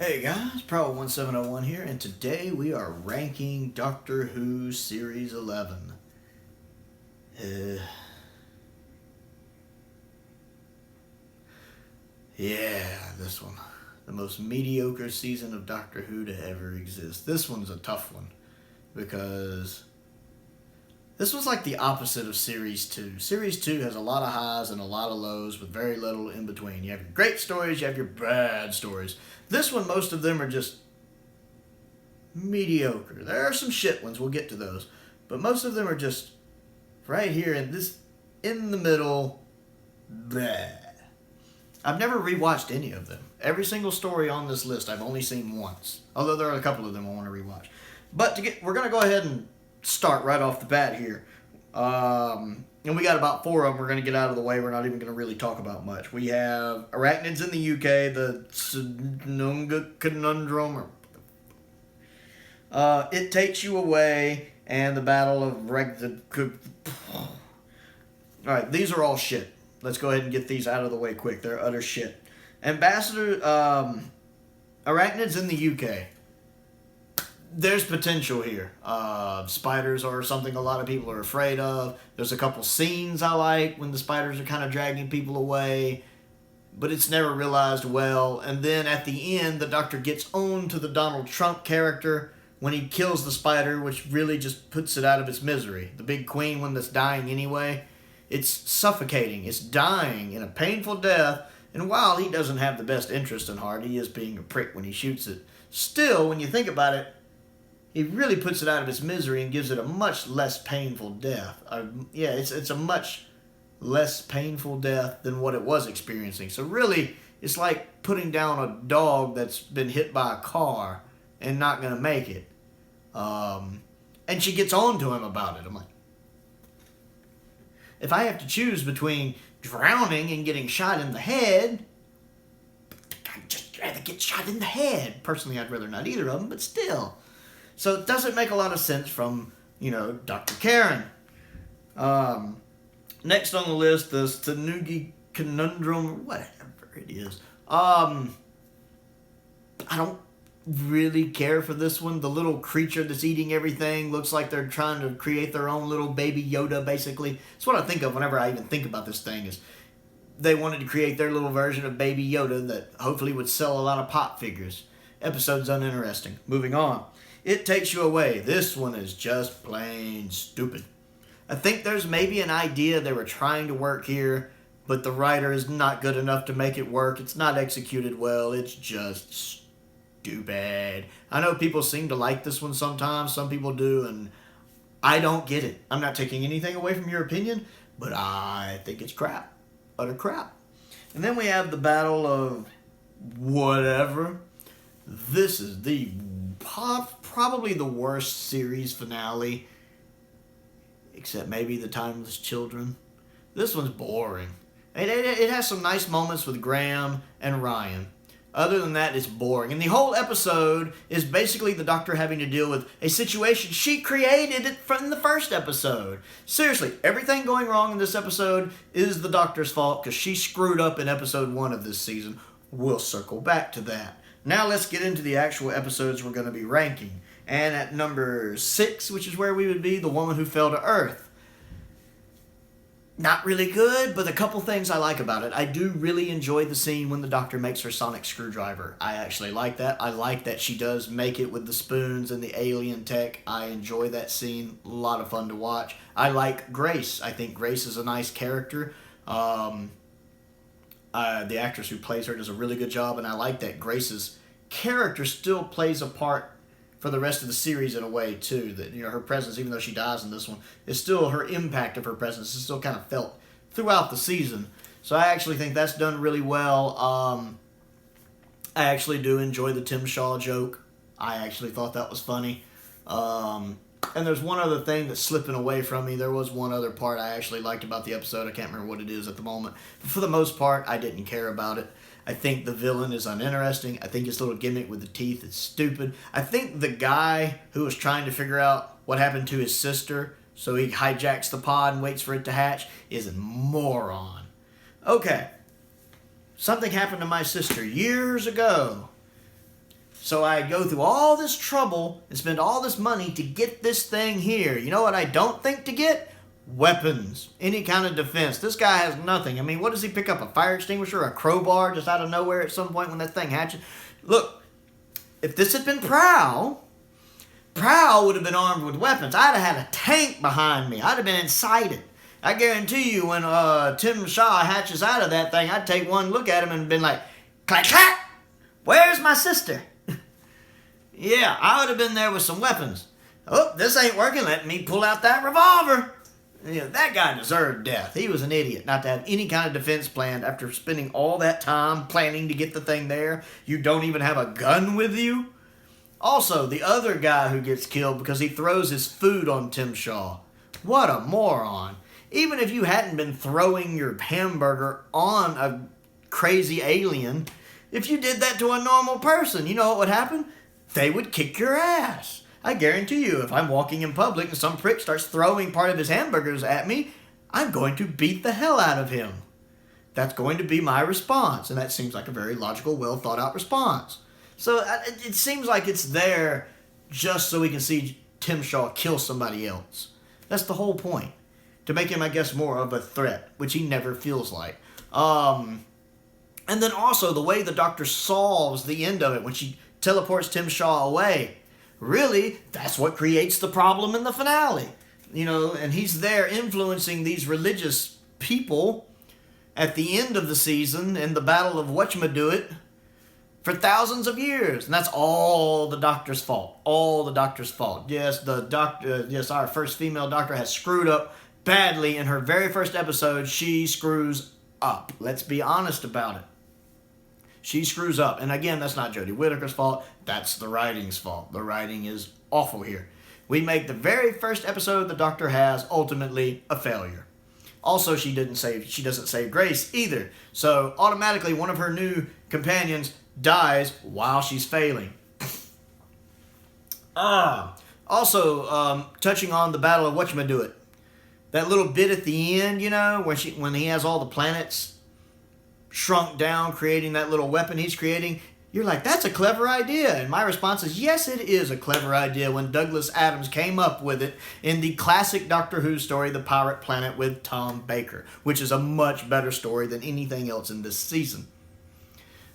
Hey guys, Pro1701 here, and today we are ranking Doctor Who Series 11. Uh, yeah, this one. The most mediocre season of Doctor Who to ever exist. This one's a tough one, because this was like the opposite of Series 2. Series 2 has a lot of highs and a lot of lows with very little in between. You have your great stories, you have your bad stories. This one, most of them are just mediocre. There are some shit ones, we'll get to those. But most of them are just right here in the middle. Bleh. I've never rewatched any of them. Every single story on this list I've only seen once. Although there are a couple of them I want to rewatch. But we're going to go ahead and start right off the bat here. And we got about four of them we're going to get out of the way. We're not even going to really talk about much. We have Arachnids in the UK, the Snunga Conundrum, It Takes You Away, and the Battle of Alright, these are all shit. Let's go ahead and get these out of the way quick. They're utter shit. Arachnids in the UK. There's potential here. Spiders are something a lot of people are afraid of. There's a couple scenes I like when the spiders are kind of dragging people away, but it's never realized well. And then at the end, the Doctor gets on to the Donald Trump character when he kills the spider, which really just puts it out of its misery. The big queen one that's dying anyway. It's suffocating. It's dying in a painful death. And while he doesn't have the best interest in heart, he is being a prick when he shoots it. Still, when you think about it, he really puts it out of its misery and gives it a much less painful death. It's a much less painful death than what it was experiencing. So really, it's like putting down a dog that's been hit by a car and not going to make it. And she gets on to him about it. I'm like, if I have to choose between drowning and getting shot in the head, I'd just rather get shot in the head. Personally, I'd rather not either of them, but still. So it doesn't make a lot of sense from, Dr. Karen. Next on the list, the Tanuki Conundrum, whatever it is. I don't really care for this one. The little creature that's eating everything looks like they're trying to create their own little baby Yoda, basically. That's what I think of whenever I even think about this thing, is they wanted to create their little version of baby Yoda that hopefully would sell a lot of pop figures. Episode's uninteresting. Moving on. It Takes You Away. This one is just plain stupid. I think there's maybe an idea they were trying to work here, but the writer is not good enough to make it work. It's not executed well. It's just stupid. I know people seem to like this one sometimes. Some people do, and I don't get it. I'm not taking anything away from your opinion, but I think it's crap. Utter crap. And then we have the Battle of whatever. This is the probably the worst series finale, except maybe the Timeless Children. This one's boring. It has some nice moments with Graham and Ryan. Other than that, it's boring. And the whole episode is basically the Doctor having to deal with a situation she created from the first episode. Seriously, everything going wrong in this episode is the Doctor's fault because she screwed up in episode 1 of this season. We'll circle back to that. Now let's get into the actual episodes we're going to be ranking. And at number 6, which is where we would be, The Woman Who Fell to Earth. Not really good, but a couple things I like about it. I do really enjoy the scene when the Doctor makes her sonic screwdriver. I actually like that. I like that she does make it with the spoons and the alien tech. I enjoy that scene. A lot of fun to watch. I like Grace. I think Grace is a nice character. The actress who plays her does a really good job, and I like that Grace's character still plays a part for the rest of the series in a way too. That her presence, even though she dies in this one, is still her impact of her presence is still kind of felt throughout the season. So I actually think that's done really well. I actually do enjoy the Tim Shaw joke. I actually thought that was funny. And there's one other thing that's slipping away from me. There was one other part I actually liked about the episode. I can't remember what it is at the moment. But for the most part, I didn't care about it. I think the villain is uninteresting. I think his little gimmick with the teeth is stupid. I think the guy who was trying to figure out what happened to his sister, so he hijacks the pod and waits for it to hatch, is a moron. Okay. Something happened to my sister years ago. So I go through all this trouble and spend all this money to get this thing here. You know what I don't think to get? Weapons. Any kind of defense. This guy has nothing. I mean, what does he pick up? A fire extinguisher? A crowbar just out of nowhere at some point when that thing hatches? Look, if this had been Prowl would have been armed with weapons. I'd have had a tank behind me. I'd have been inside it. I guarantee you when Tim Shaw hatches out of that thing, I'd take one look at him and been like, clack, clack, where's my sister? Yeah, I would have been there with some weapons. Oh, this ain't working. Let me pull out that revolver. You know, that guy deserved death. He was an idiot not to have any kind of defense plan after spending all that time planning to get the thing there. You don't even have a gun with you. Also, the other guy who gets killed because he throws his food on Tim Shaw. What a moron. Even if you hadn't been throwing your hamburger on a crazy alien, if you did that to a normal person, you know what would happen? They would kick your ass. I guarantee you, if I'm walking in public and some prick starts throwing part of his hamburgers at me, I'm going to beat the hell out of him. That's going to be my response, and that seems like a very logical, well thought out response. So it seems like it's there just so we can see Tim Shaw kill somebody else. That's the whole point. To make him, I guess, more of a threat, which he never feels like. And then also the way the Doctor solves the end of it when she teleports Tim Shaw away. Really, that's what creates the problem in the finale. You know, and he's there influencing these religious people at the end of the season in the Battle of Whatchamadoit for thousands of years. And that's all the Doctor's fault. All the Doctor's fault. Yes, our first female Doctor has screwed up badly in her very first episode. She screws up. Let's be honest about it. She screws up. And again, that's not Jodie Whittaker's fault. That's the writing's fault. The writing is awful here. We make the very first episode the Doctor has ultimately a failure. Also, she doesn't save Grace either. So automatically one of her new companions dies while she's failing. Also, touching on the Battle of Whatchamadoit. That little bit at the end, you know, when he has all the planets shrunk down, creating that little weapon he's creating, you're like, that's a clever idea. And my response is, yes, it is a clever idea when Douglas Adams came up with it in the classic Doctor Who story, The Pirate Planet with Tom Baker, which is a much better story than anything else in this season.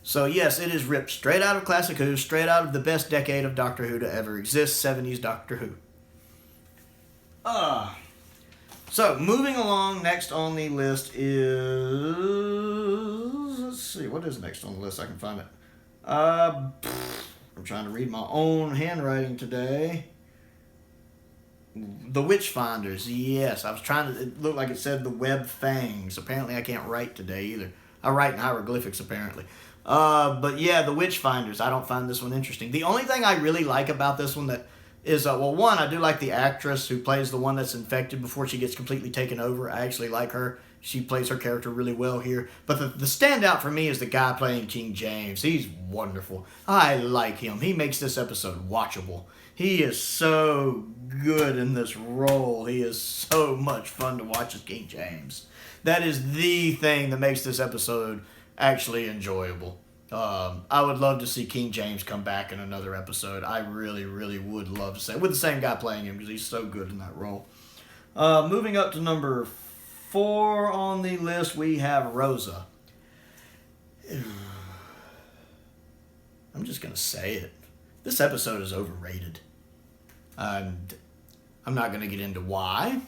So yes, it is ripped straight out of Classic Who, straight out of the best decade of Doctor Who to ever exist, 70s Doctor Who. So, moving along, next on the list is... Let's see, what is next on the list? I can find it. I'm trying to read my own handwriting today. The Witchfinders, yes. I was trying to... It looked like it said the Web Fangs. Apparently I can't write today either. I write in hieroglyphics, apparently. But yeah, the Witchfinders. I don't find this one interesting. The only thing I really like about this one that is, one, I do like the actress who plays the one that's infected before she gets completely taken over. I actually like her. She plays her character really well here. But the standout for me is the guy playing King James. He's wonderful. I like him. He makes this episode watchable. He is so good in this role. He is so much fun to watch as King James. That is the thing that makes this episode actually enjoyable. I would love to see King James come back in another episode. I really, really would love to see. With the same guy playing him because he's so good in that role. Moving up to number 4 on the list, we have Rosa. I'm just going to say it. This episode is overrated. And I'm not going to get into why,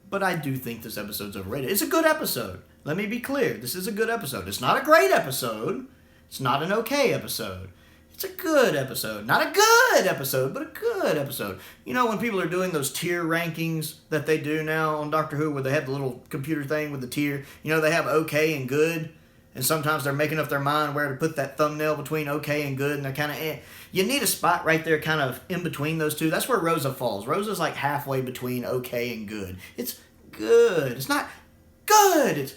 but I do think this episode's overrated. It's a good episode. Let me be clear. This is a good episode. It's not a great episode. It's not an okay episode. It's a good episode. Not a good episode, but a good episode. You know when people are doing those tier rankings that they do now on Doctor Who where they have the little computer thing with the tier? You know, they have okay and good, and sometimes they're making up their mind where to put that thumbnail between okay and good, and they're kind of You need a spot right there kind of in between those two. That's where Rosa falls. Rosa's like halfway between okay and good. It's good. It's not good. It's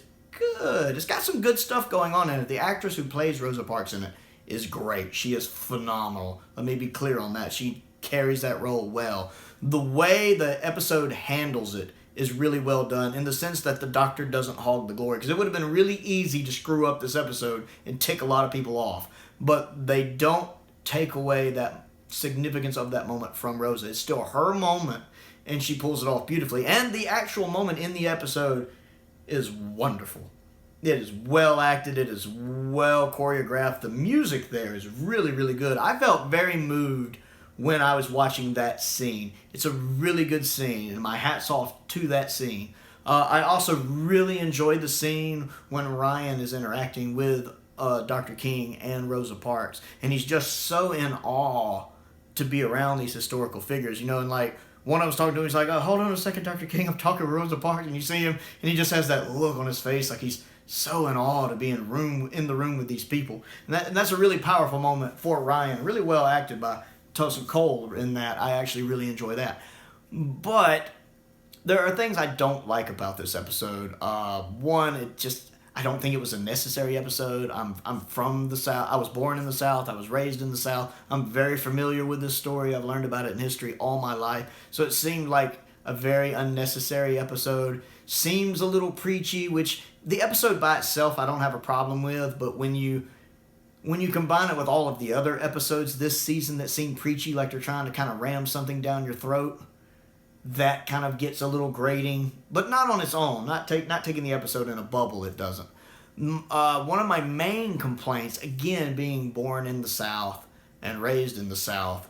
good. It's got some good stuff going on in it. The actress who plays Rosa Parks in it is great. She is phenomenal. Let me be clear on that. She carries that role well. The way the episode handles it is really well done in the sense that the Doctor doesn't hog the glory. Because it would have been really easy to screw up this episode and tick a lot of people off. But they don't take away that significance of that moment from Rosa. It's still her moment, and she pulls it off beautifully. And the actual moment in the episode is wonderful. It is well acted. It is well choreographed. The music there is really, really good. I felt very moved when I was watching that scene. It's a really good scene, and my hat's off to that scene. I also really enjoyed the scene when Ryan is interacting with Dr. King and Rosa Parks, and he's just so in awe to be around these historical figures, and like one I was talking to him, he's like, "Oh, hold on a second, Dr. King, I'm talking to Rosa Parks," and you see him, and he just has that look on his face, like he's so in awe to be in the room with these people, and that's a really powerful moment for Ryan, really well acted by Tosin Cole in that. I actually really enjoy that, but there are things I don't like about this episode. One, I don't think it was a necessary episode. I'm from the South. I was born in the South. I was raised in the South. I'm very familiar with this story. I've learned about it in history all my life. So it seemed like a very unnecessary episode. Seems a little preachy, which the episode by itself I don't have a problem with, but when you combine it with all of the other episodes this season that seem preachy, like they're trying to kind of ram something down your throat, that kind of gets a little grating, but not on its own. Not taking the episode in a bubble, it doesn't. One of my main complaints, again, being born in the South and raised in the South,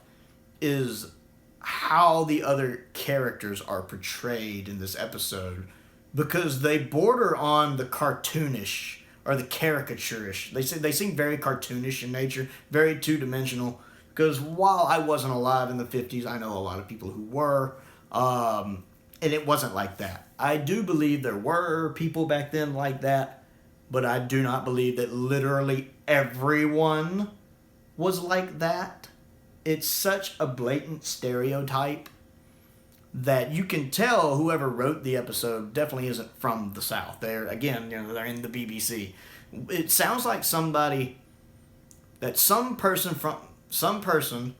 is how the other characters are portrayed in this episode, because they border on the cartoonish or the caricaturish. They seem very cartoonish in nature, very two-dimensional, because while I wasn't alive in the 50s, I know a lot of people who were, and it wasn't like that. I do believe there were people back then like that, but I do not believe that literally everyone was like that. It's such a blatant stereotype that you can tell whoever wrote the episode definitely isn't from the South. They're in the BBC. It sounds like some person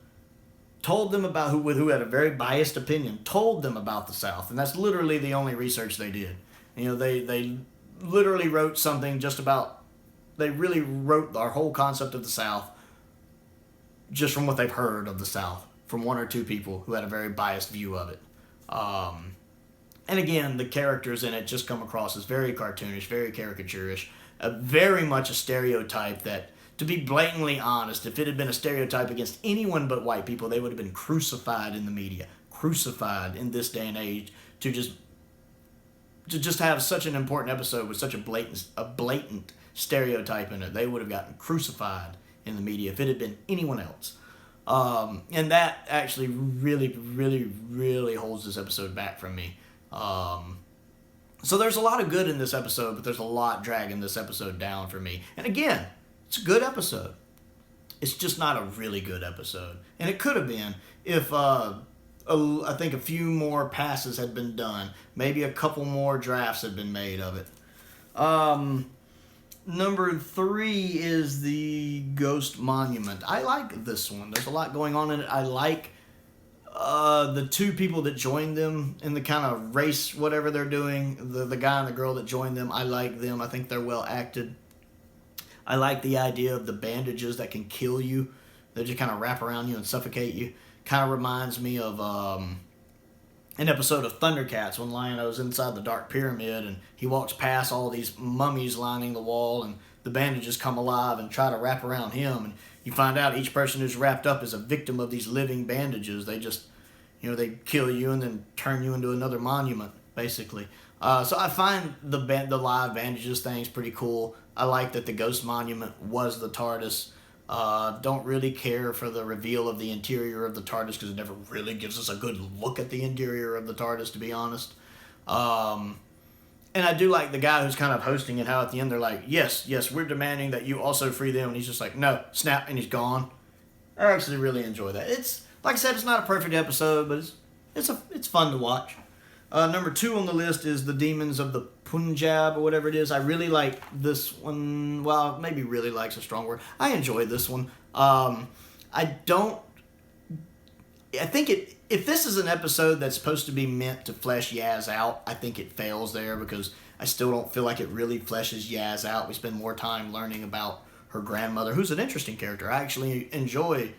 told them about who had a very biased opinion, told them about the South, and that's literally the only research they did. They literally wrote something they really wrote our whole concept of the South just from what they've heard of the South from one or two people who had a very biased view of it. And again, the characters in it just come across as very cartoonish, very caricaturish, very much a stereotype that, to be blatantly honest, if it had been a stereotype against anyone but white people, they would have been crucified in the media, crucified in this day and age to just have such an important episode with such a blatant stereotype in it. They would have gotten crucified in the media if it had been anyone else. And that actually really, really, really holds this episode back from me. So there's a lot of good in this episode, but there's a lot dragging this episode down for me. And again, it's a good episode. It's just not a really good episode. And it could have been if I think a few more passes had been done. Maybe a couple more drafts had been made of it. Number 3 is the Ghost Monument. I like this one. There's a lot going on in it. I like the two people that joined them in the kind of race, whatever they're doing. The guy and the girl that joined them. I like them. I think they're well acted. I like the idea of the bandages that can kill you. They just kind of wrap around you and suffocate you. Kind of reminds me of an episode of Thundercats when Lion-O's inside the Dark Pyramid and he walks past all these mummies lining the wall and the bandages come alive and try to wrap around him. And you find out each person who's wrapped up is a victim of these living bandages. They just, they kill you and then turn you into another monument, basically. So I find the live bandages thing's pretty cool. I like that the Ghost Monument was the TARDIS. Don't really care for the reveal of the interior of the TARDIS because it never really gives us a good look at the interior of the TARDIS, to be honest. And I do like the guy who's kind of hosting it, how at the end they're like, yes, we're demanding that you also free them. And he's just like, no, snap, and he's gone. I actually really enjoy that. It's, like I said, it's not a perfect episode, but it's fun to watch. Number 2 on the list is The Demons of the Punjab, or whatever it is. I really like this one. Well, maybe really like's a strong word. I enjoy this one. If this is an episode that's supposed to be meant to flesh Yaz out, I think it fails there because I still don't feel like it really fleshes Yaz out. We spend more time learning about her grandmother, who's an interesting character. I actually enjoy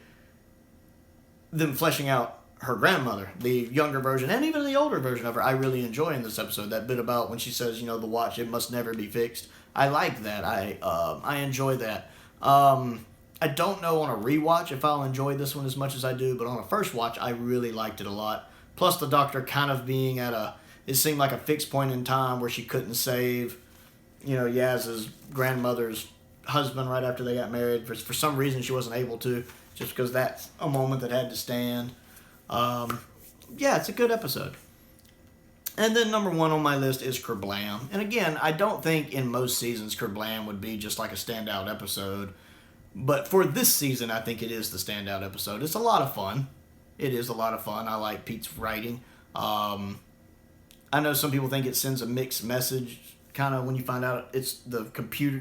them fleshing out her grandmother, the younger version, and even the older version of her, I really enjoy in this episode. That bit about when she says, the watch, it must never be fixed. I like that. I enjoy that. I don't know on a rewatch if I'll enjoy this one as much as I do, but on a first watch, I really liked it a lot. Plus the Doctor kind of being it seemed like a fixed point in time where she couldn't save, Yaz's grandmother's husband right after they got married. For some reason, she wasn't able to, just because that's a moment that had to stand. Yeah, it's a good episode. And then number 1 on my list is Kerblam. And again, I don't think in most seasons Kerblam would be just like a standout episode. But for this season, I think it is the standout episode. It's a lot of fun. It is a lot of fun. I like Pete's writing. I know some people think it sends a mixed message, kind of when you find out it's the computer,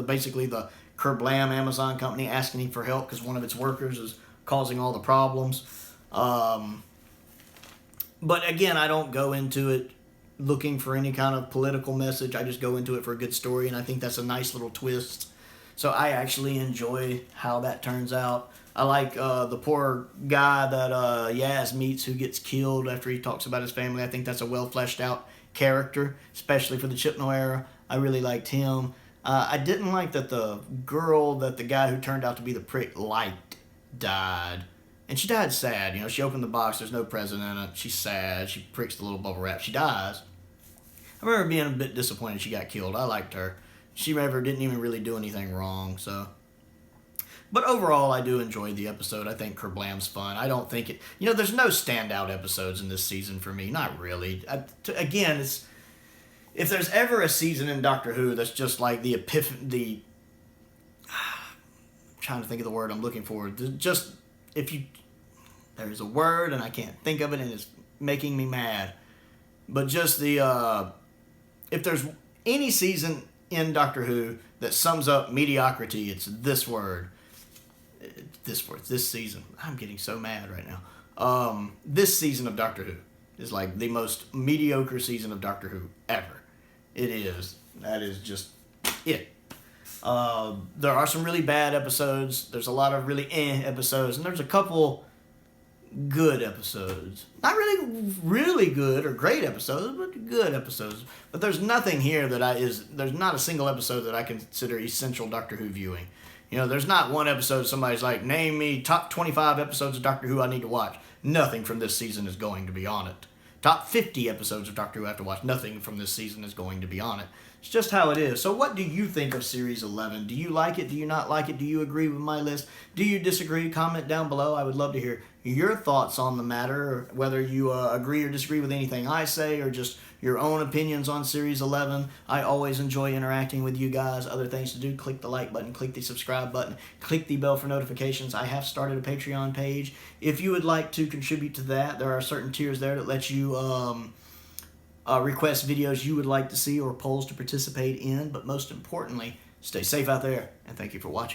basically the Kerblam Amazon company asking him for help because one of its workers is causing all the problems. But again, I don't go into it looking for any kind of political message. I just go into it for a good story, and I think that's a nice little twist. So I actually enjoy how that turns out. I like the poor guy that Yaz meets who gets killed after he talks about his family. I think that's a well fleshed out character, especially for the Chibnall era. I really liked him. I didn't like that the girl that the guy who turned out to be the prick liked died. And she died sad. She opened the box. There's no present in it. She's sad. She pricks the little bubble wrap. She dies. I remember being a bit disappointed she got killed. I liked her. She didn't even really do anything wrong. But overall, I do enjoy the episode. I think Kerblam's fun. I don't think it... there's no standout episodes in this season for me. Not really. Again, if there's ever a season in Doctor Who that's just like the epiphany... I'm trying to think of the word I'm looking for. Just... There's a word and I can't think of it and it's making me mad. But just if there's any season in Doctor Who that sums up mediocrity, it's this word. This season. I'm getting so mad right now. This season of Doctor Who is like the most mediocre season of Doctor Who ever. It is. That is just it. There are some really bad episodes. There's a lot of really episodes, and there's a couple good episodes. Not really good or great episodes, but good episodes. But there's nothing here there's not a single episode that I consider essential Doctor Who viewing. There's not one episode somebody's like, name me top 25 episodes of Doctor Who I need to watch. Nothing from this season is going to be on it. Top 50 episodes of Doctor Who I have to watch. Nothing from this season is going to be on it. It's just how it is. So what do you think of Series 11? Do you like it? Do you not like it? Do you agree with my list? Do you disagree? Comment down below. I would love to hear your thoughts on the matter, whether you agree or disagree with anything I say or just your own opinions on Series 11. I always enjoy interacting with you guys. Other things to do, click the like button, click the subscribe button, click the bell for notifications. I have started a Patreon page. If you would like to contribute to that, there are certain tiers there that let you request videos you would like to see or polls to participate in. But most importantly, stay safe out there, and thank you for watching.